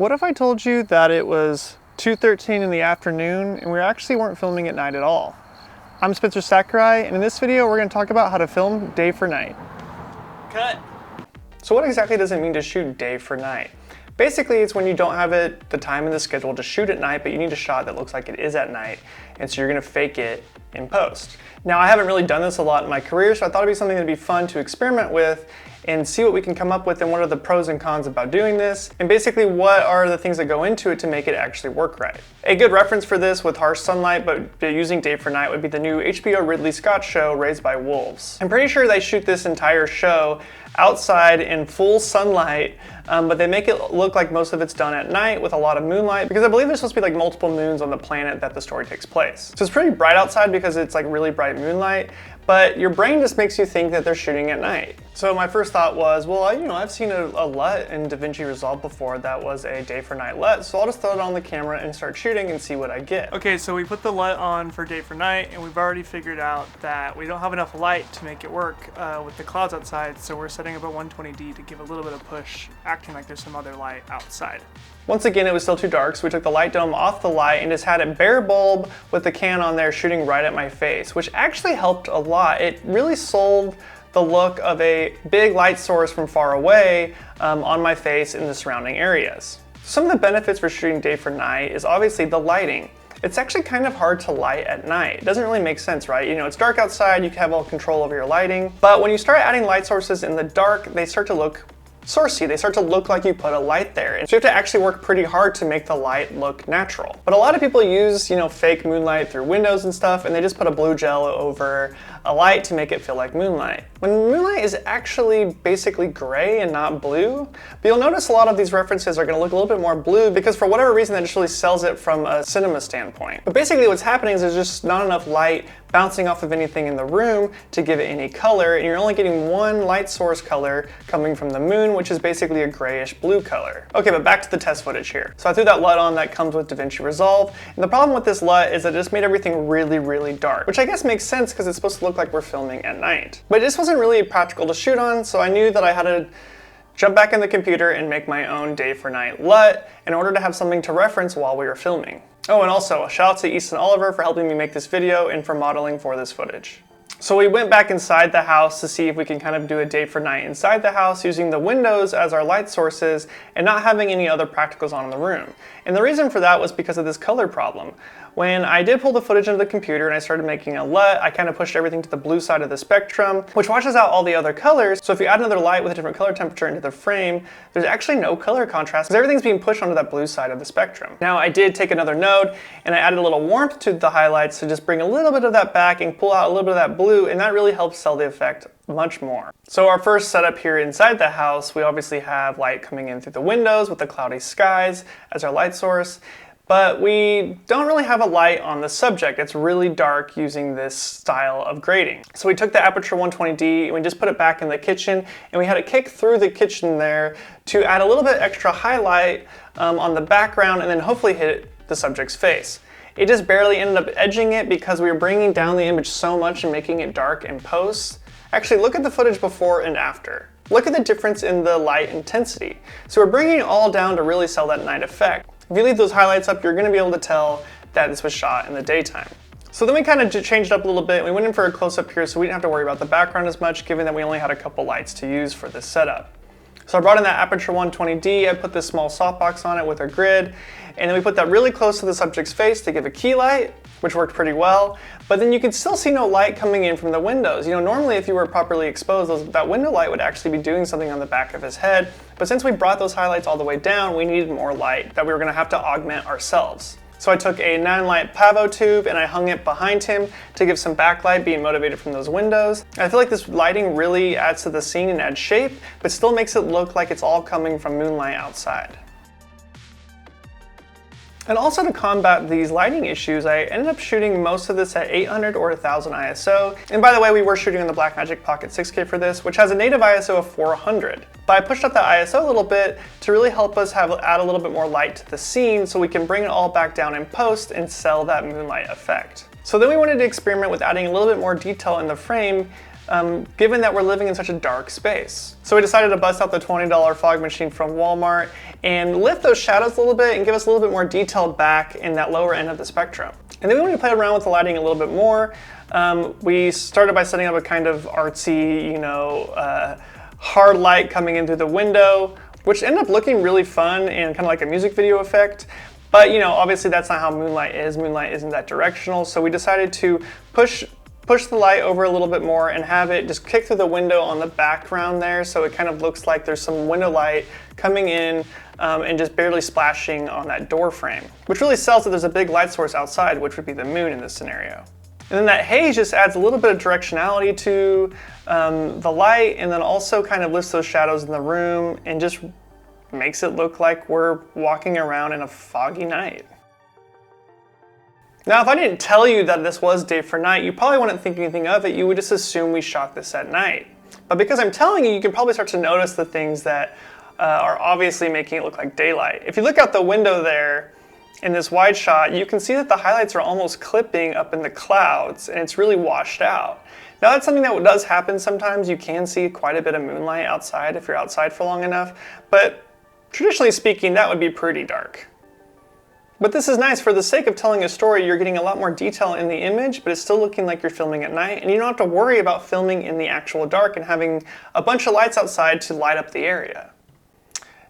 What if I told you that it was 2:13 in the afternoon and we actually weren't filming at night at all? I'm Spencer Sakurai, and in this video we're going to talk about how to film day for night. Cut! So what exactly does it mean to shoot day for night? Basically, it's when you don't have the time in the schedule to shoot at night, but you need a shot that looks like it is at night, and so you're going to fake it in post. Now, I haven't really done this a lot in my career, so I thought it'd be something that'd be fun to experiment with and see what we can come up with and what are the pros and cons about doing this, and basically what are the things that go into it to make it actually work right. A good reference for this with harsh sunlight but using day for night would be the new HBO Ridley Scott show, Raised by Wolves. I'm pretty sure they shoot this entire show outside in full sunlight, but they make it look like most of it's done at night with a lot of moonlight, because I believe there's supposed to be like multiple moons on the planet that the story takes place. So it's pretty bright outside because it's like really bright moonlight, but your brain just makes you think that they're shooting at night. So my first thought was, well, I've seen a LUT in DaVinci Resolve before that was a day for night LUT, so I'll just throw it on the camera and start shooting and see what I get. Okay, so we put the LUT on for day for night, and we've already figured out that we don't have enough light to make it work with the clouds outside, so we're setting up a 120D to give a little bit of push, acting like there's some other light outside. Once again, it was still too dark, so we took the light dome off the light and just had it bare bulb with the can on there shooting right at my face, which actually helped a lot. It really sold the look of a big light source from far away on my face in the surrounding areas. Some of the benefits for shooting day for night is obviously the lighting. It's actually kind of hard to light at night. It doesn't really make sense, right? It's dark outside, you can have all control over your lighting, but when you start adding light sources in the dark, they start to look sourcey. They start to look like you put a light there. And so you have to actually work pretty hard to make the light look natural. But a lot of people use, fake moonlight through windows and stuff, and they just put a blue gel over a light to make it feel like moonlight. When moonlight is actually basically gray and not blue, but you'll notice a lot of these references are going to look a little bit more blue because for whatever reason that just really sells it from a cinema standpoint. But basically what's happening is there's just not enough light bouncing off of anything in the room to give it any color, and you're only getting one light source color coming from the moon, which is basically a grayish blue color. Okay, but back to the test footage here. So I threw that LUT on that comes with DaVinci Resolve, and the problem with this LUT is that it just made everything really, really dark, which I guess makes sense because it's supposed to look like we're filming at night. But this wasn't really practical to shoot on, so I knew that I had to jump back in the computer and make my own day for night LUT in order to have something to reference while we were filming. Oh, and also, a shout out to Easton Oliver for helping me make this video and for modeling for this footage. So we went back inside the house to see if we can kind of do a day for night inside the house using the windows as our light sources and not having any other practicals on in the room. And the reason for that was because of this color problem. When I did pull the footage into the computer and I started making a LUT, I kind of pushed everything to the blue side of the spectrum, which washes out all the other colors. So if you add another light with a different color temperature into the frame, there's actually no color contrast because everything's being pushed onto that blue side of the spectrum. Now I did take another node and I added a little warmth to the highlights to just bring a little bit of that back and pull out a little bit of that blue, and that really helps sell the effect much more. So our first setup here inside the house, we obviously have light coming in through the windows with the cloudy skies as our light source. But we don't really have a light on the subject. It's really dark using this style of grading. So we took the Aperture 120D and we just put it back in the kitchen, and we had it kick through the kitchen there to add a little bit extra highlight on the background and then hopefully hit the subject's face. It just barely ended up edging it because we were bringing down the image so much and making it dark in post. Actually, look at the footage before and after. Look at the difference in the light intensity. So we're bringing it all down to really sell that night effect. If you leave those highlights up, you're going to be able to tell that this was shot in the daytime. So then we kind of changed up a little bit. We went in for a close-up here so we didn't have to worry about the background as much, given that we only had a couple lights to use for this setup. So I brought in that Aperture 120D, I put this small softbox on it with a grid, and then we put that really close to the subject's face to give a key light, which worked pretty well. But then you could still see no light coming in from the windows. Normally if you were properly exposed, that window light would actually be doing something on the back of his head. But since we brought those highlights all the way down, we needed more light that we were gonna have to augment ourselves. So I took a 9-light Pavo tube and I hung it behind him to give some backlight being motivated from those windows. And I feel like this lighting really adds to the scene and adds shape, but still makes it look like it's all coming from moonlight outside. And also to combat these lighting issues, I ended up shooting most of this at 800 or 1000 ISO. And by the way, we were shooting on the Blackmagic Pocket 6K for this, which has a native ISO of 400. But I pushed up that ISO a little bit to really help us add a little bit more light to the scene so we can bring it all back down in post and sell that moonlight effect. So then we wanted to experiment with adding a little bit more detail in the frame given that we're living in such a dark space. So we decided to bust out the $20 fog machine from Walmart and lift those shadows a little bit and give us a little bit more detail back in that lower end of the spectrum. And then when we played around with the lighting a little bit more, we started by setting up a kind of artsy, hard light coming in through the window, which ended up looking really fun and kind of like a music video effect. But obviously that's not how moonlight is. Moonlight isn't that directional. So we decided to push the light over a little bit more and have it just kick through the window on the background there, so it kind of looks like there's some window light coming in and just barely splashing on that door frame, which really sells that there's a big light source outside, which would be the moon in this scenario. And then that haze just adds a little bit of directionality to the light, and then also kind of lifts those shadows in the room and just makes it look like we're walking around in a foggy night. Now, if I didn't tell you that this was day for night, you probably wouldn't think anything of it. You would just assume we shot this at night. But because I'm telling you, you can probably start to notice the things that are obviously making it look like daylight. If you look out the window there in this wide shot, you can see that the highlights are almost clipping up in the clouds, and it's really washed out. Now, that's something that does happen sometimes. You can see quite a bit of moonlight outside if you're outside for long enough, but traditionally speaking, that would be pretty dark. But this is nice. For the sake of telling a story, you're getting a lot more detail in the image, but it's still looking like you're filming at night, and you don't have to worry about filming in the actual dark and having a bunch of lights outside to light up the area.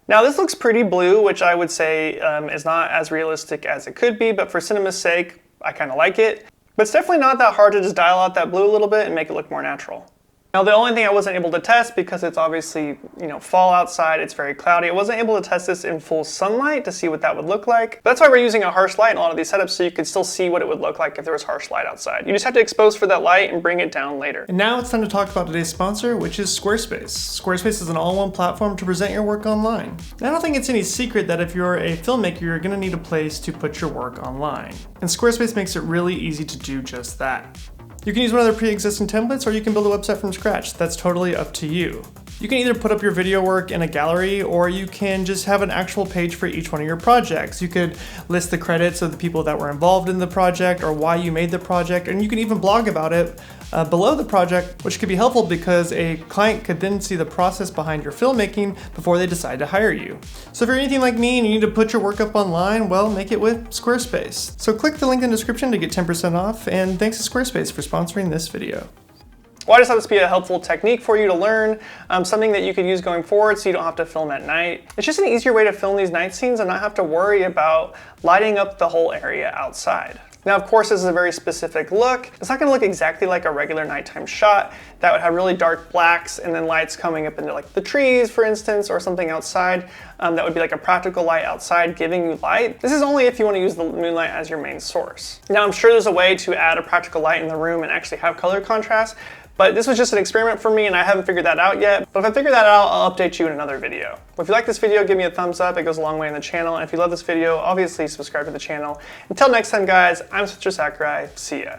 Now, this looks pretty blue, which I would say is not as realistic as it could be, but for cinema's sake, I kind of like it. But it's definitely not that hard to just dial out that blue a little bit and make it look more natural. Now, the only thing I wasn't able to test, because it's obviously, fall outside, it's very cloudy, I wasn't able to test this in full sunlight to see what that would look like. But that's why we're using a harsh light in a lot of these setups, so you could still see what it would look like if there was harsh light outside. You just have to expose for that light and bring it down later. And now it's time to talk about today's sponsor, which is Squarespace. Squarespace is an all-in-one platform to present your work online. And I don't think it's any secret that if you're a filmmaker, you're going to need a place to put your work online. And Squarespace makes it really easy to do just that. You can use one of their pre-existing templates, or you can build a website from scratch. That's totally up to you. You can either put up your video work in a gallery, or you can just have an actual page for each one of your projects. You could list the credits of the people that were involved in the project or why you made the project, and you can even blog about it below the project, which could be helpful because a client could then see the process behind your filmmaking before they decide to hire you. So if you're anything like me and you need to put your work up online, well, make it with Squarespace. So click the link in the description to get 10% off, and thanks to Squarespace for sponsoring this video. Well, I just thought this would be a helpful technique for you to learn, something that you could use going forward so you don't have to film at night. It's just an easier way to film these night scenes and not have to worry about lighting up the whole area outside. Now, of course, this is a very specific look. It's not gonna look exactly like a regular nighttime shot that would have really dark blacks and then lights coming up into like the trees, for instance, or something outside. That would be like a practical light outside giving you light. This is only if you wanna use the moonlight as your main source. Now, I'm sure there's a way to add a practical light in the room and actually have color contrast, but this was just an experiment for me and I haven't figured that out yet. But if I figure that out, I'll update you in another video. But if you like this video, give me a thumbs up. It goes a long way in the channel. And if you love this video, obviously subscribe to the channel. Until next time, guys, I'm Mr. Sakurai. See ya.